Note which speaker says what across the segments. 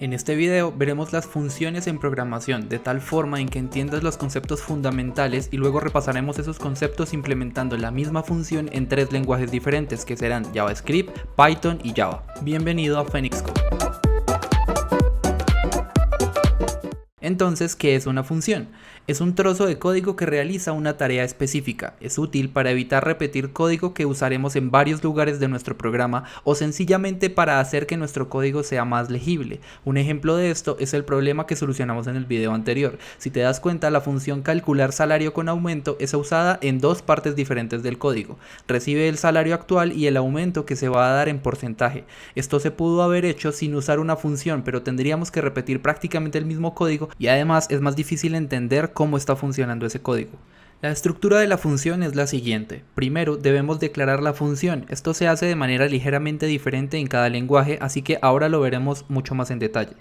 Speaker 1: En este video veremos las funciones en programación de tal forma en que entiendas los conceptos fundamentales y luego repasaremos esos conceptos implementando la misma función en 3 lenguajes diferentes que serán JavaScript, Python y Java. Bienvenido a Phoenix Code. Entonces, ¿qué es una función? Es un trozo de código que realiza una tarea específica. Es útil para evitar repetir código que usaremos en varios lugares de nuestro programa o sencillamente para hacer que nuestro código sea más legible. Un ejemplo de esto es el problema que solucionamos en el video anterior. Si te das cuenta, la función calcular salario con aumento es usada en 2 partes diferentes del código. Recibe el salario actual y el aumento que se va a dar en porcentaje. Esto se pudo haber hecho sin usar una función, pero tendríamos que repetir prácticamente el mismo código y además es más difícil entender cómo está funcionando ese código. La estructura de la función es la siguiente. Primero debemos declarar la función. Esto se hace de manera ligeramente diferente en cada lenguaje, así que ahora lo veremos mucho más en detalle.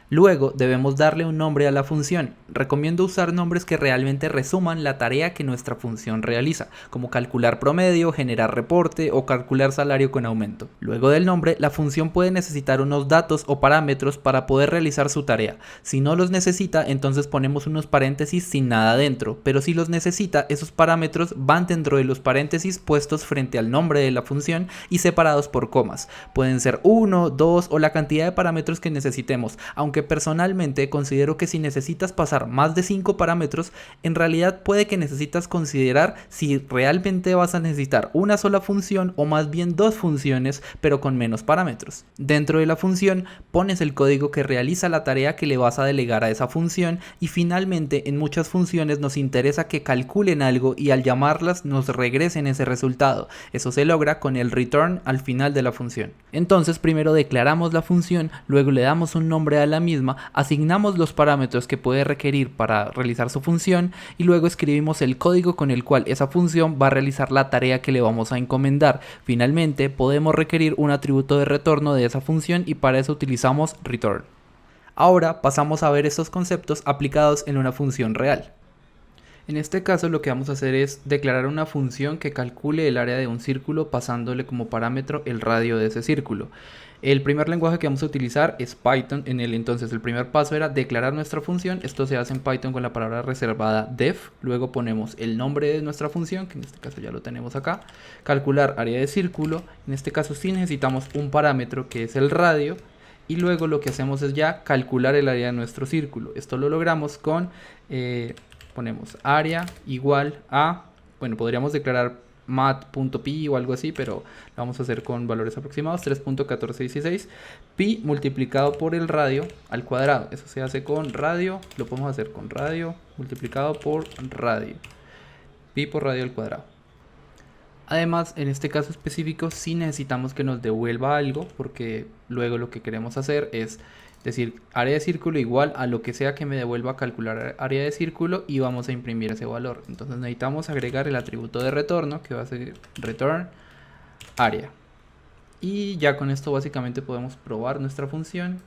Speaker 1: Luego debemos darle un nombre a la función. Recomiendo usar nombres que realmente resuman la tarea que nuestra función realiza, como calcular promedio, generar reporte o calcular salario con aumento. Luego del nombre, la función puede necesitar unos datos o parámetros para poder realizar su tarea. Si no los necesita, entonces ponemos unos paréntesis sin nada dentro, pero si los necesita, esos parámetros van dentro de los paréntesis puestos frente al nombre de la función y separados por comas. Pueden ser 1, 2 o la cantidad de parámetros que necesitemos, aunque personalmente considero que si necesitas pasar más de 5 parámetros, en realidad puede que necesitas considerar si realmente vas a necesitar una sola función o más bien 2 funciones, pero con menos parámetros. Dentro de la función pones el código que realiza la tarea que le vas a delegar a esa función y finalmente en muchas funciones nos interesa que calculen algo y al llamarlas nos regresen ese resultado. Eso se logra con el return al final de la función. Entonces primero declaramos la función, luego le damos un nombre a la misma, asignamos los parámetros que puede requerir para realizar su función y luego escribimos el código con el cual esa función va a realizar la tarea que le vamos a encomendar. Finalmente podemos requerir un atributo de retorno de esa función y para eso utilizamos return. Ahora pasamos a ver estos conceptos aplicados en una función real. En este caso lo que vamos a hacer es declarar una función que calcule el área de un círculo pasándole como parámetro el radio de ese círculo. El primer lenguaje que vamos a utilizar es Python. Entonces el primer paso era declarar nuestra función. Esto se hace en Python con la palabra reservada def. Luego ponemos el nombre de nuestra función, que en este caso ya lo tenemos acá. Calcular área de círculo. En este caso sí necesitamos un parámetro que es el radio. Y luego lo que hacemos es ya calcular el área de nuestro círculo. Esto lo logramos con... ponemos área igual a, bueno, podríamos declarar mat.pi o algo así, pero lo vamos a hacer con valores aproximados, 3.1416, pi multiplicado por el radio al cuadrado. Eso se hace con radio, lo podemos hacer con radio multiplicado por radio, pi por radio al cuadrado. Además, en este caso específico sí necesitamos que nos devuelva algo, porque luego lo que queremos hacer es decir área de círculo igual a lo que sea que me devuelva calcular área de círculo y vamos a imprimir ese valor. Entonces necesitamos agregar el atributo de retorno que va a ser return área. Y ya con esto básicamente podemos probar nuestra función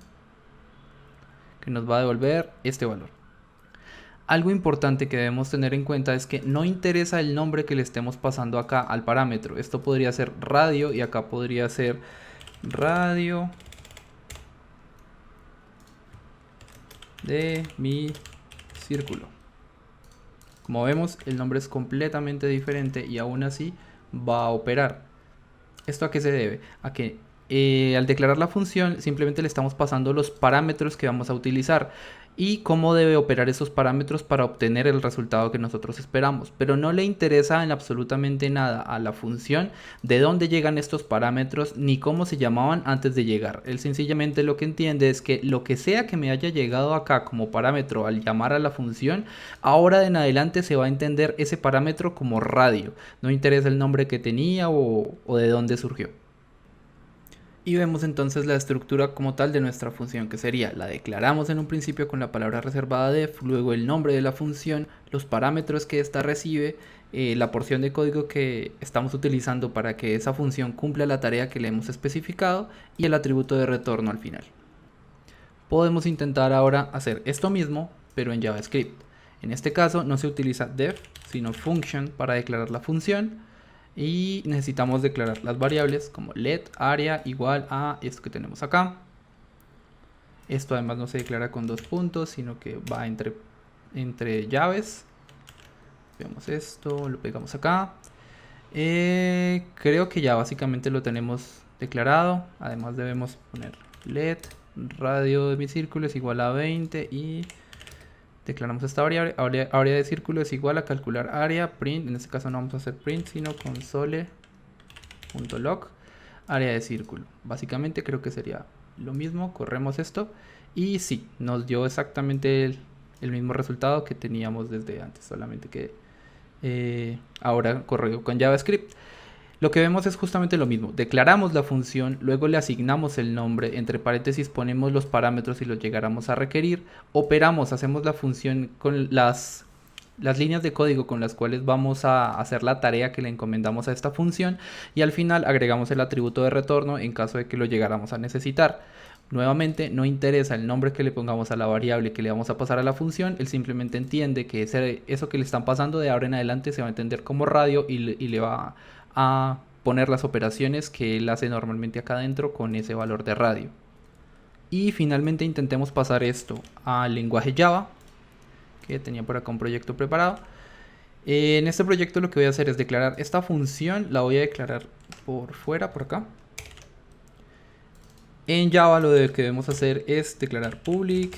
Speaker 1: que nos va a devolver este valor. Algo importante que debemos tener en cuenta es que no interesa el nombre que le estemos pasando acá al parámetro. Esto podría ser radio y acá podría ser radio de mi círculo. Como vemos, el nombre es completamente diferente y aún así va a operar. ¿Esto a qué se debe? A que al declarar la función simplemente le estamos pasando los parámetros que vamos a utilizar y cómo debe operar esos parámetros para obtener el resultado que nosotros esperamos, pero no le interesa en absolutamente nada a la función de dónde llegan estos parámetros ni cómo se llamaban antes de llegar. Él sencillamente lo que entiende es que lo que sea que me haya llegado acá como parámetro al llamar a la función, ahora de en adelante se va a entender ese parámetro como radio. No interesa el nombre que tenía o de dónde surgió. Y vemos entonces la estructura como tal de nuestra función, que sería: la declaramos en un principio con la palabra reservada def, luego el nombre de la función, los parámetros que ésta recibe, la porción de código que estamos utilizando para que esa función cumpla la tarea que le hemos especificado y el atributo de retorno al final. Podemos intentar ahora hacer esto mismo, pero en JavaScript. En este caso no se utiliza def, sino function para declarar la función. Y necesitamos declarar las variables como let area igual a esto que tenemos acá. Esto además no se declara con 2 puntos, sino que va entre llaves. Veamos esto, lo pegamos acá. Creo que ya básicamente lo tenemos declarado. Además debemos poner let radio de mi círculo es igual a 20 y declaramos esta variable. Área de círculo es igual a calcular área print. En este caso no vamos a hacer print, sino console.log área de círculo. Básicamente creo que sería lo mismo. Corremos esto y sí, nos dio exactamente el mismo resultado que teníamos desde antes, solamente que ahora corrió con JavaScript. Lo que vemos es justamente lo mismo. Declaramos la función, luego le asignamos el nombre, entre paréntesis ponemos los parámetros si los llegáramos a requerir, operamos, hacemos la función con las líneas de código con las cuales vamos a hacer la tarea que le encomendamos a esta función y al final agregamos el atributo de retorno en caso de que lo llegáramos a necesitar. Nuevamente, no interesa el nombre que le pongamos a la variable que le vamos a pasar a la función, él simplemente entiende que eso que le están pasando de ahora en adelante se va a entender como radio y le va a poner las operaciones que él hace normalmente acá adentro con ese valor de radio. Y finalmente intentemos pasar esto al lenguaje Java, que tenía por acá un proyecto preparado. En este proyecto lo que voy a hacer es declarar esta función, la voy a declarar por fuera, por acá. En Java lo que debemos hacer es declarar public,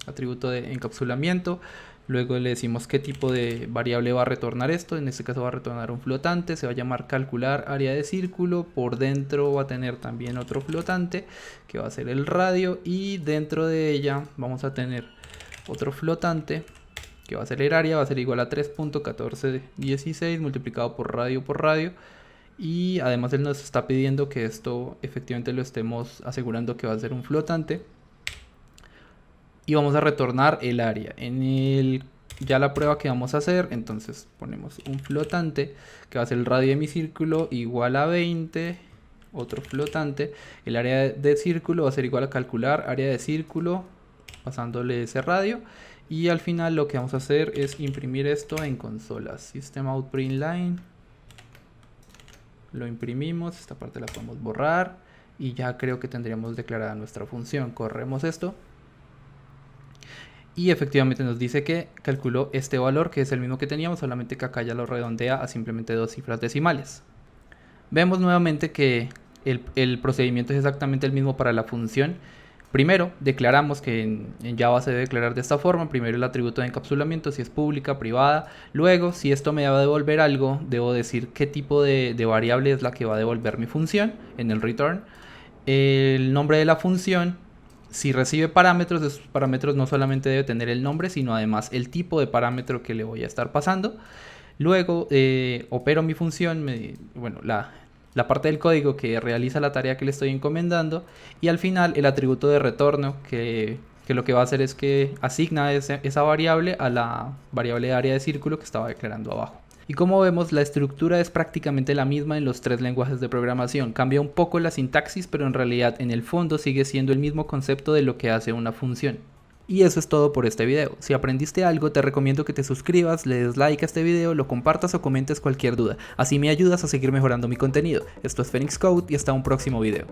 Speaker 1: atributo de encapsulamiento, luego le decimos qué tipo de variable va a retornar esto, en este caso va a retornar un flotante, se va a llamar calcular área de círculo, por dentro va a tener también otro flotante que va a ser el radio y dentro de ella vamos a tener otro flotante que va a ser el área, va a ser igual a 3.1416 multiplicado por radio, y además él nos está pidiendo que esto efectivamente lo estemos asegurando que va a ser un flotante y vamos a retornar el área. Ya la prueba que vamos a hacer, entonces ponemos un flotante que va a ser el radio de mi círculo igual a 20, otro flotante, el área de círculo va a ser igual a calcular área de círculo pasándole ese radio y al final lo que vamos a hacer es imprimir esto en consola system.out.println. Lo imprimimos, esta parte la podemos borrar y ya creo que tendríamos declarada nuestra función. Corremos esto y efectivamente nos dice que calculó este valor que es el mismo que teníamos, solamente que acá ya lo redondea a simplemente 2 cifras decimales. Vemos nuevamente que el procedimiento es exactamente el mismo para la función. Primero declaramos que en Java se debe declarar de esta forma. Primero el atributo de encapsulamiento, si es pública, privada. Luego, si esto me va a devolver algo, debo decir qué tipo de variable es la que va a devolver mi función en el return. El nombre de la función, si recibe parámetros, esos parámetros no solamente debe tener el nombre, sino además el tipo de parámetro que le voy a estar pasando. Luego opero mi función, la parte del código que realiza la tarea que le estoy encomendando y al final el atributo de retorno que lo que va a hacer es que asigna esa variable a la variable de área de círculo que estaba declarando abajo. Y como vemos, la estructura es prácticamente la misma en los 3 lenguajes de programación. Cambia un poco la sintaxis, pero en realidad en el fondo sigue siendo el mismo concepto de lo que hace una función. Y eso es todo por este video. Si aprendiste algo, te recomiendo que te suscribas, le des like a este video, lo compartas o comentes cualquier duda. Así me ayudas a seguir mejorando mi contenido. Esto es Phoenix Code y hasta un próximo video.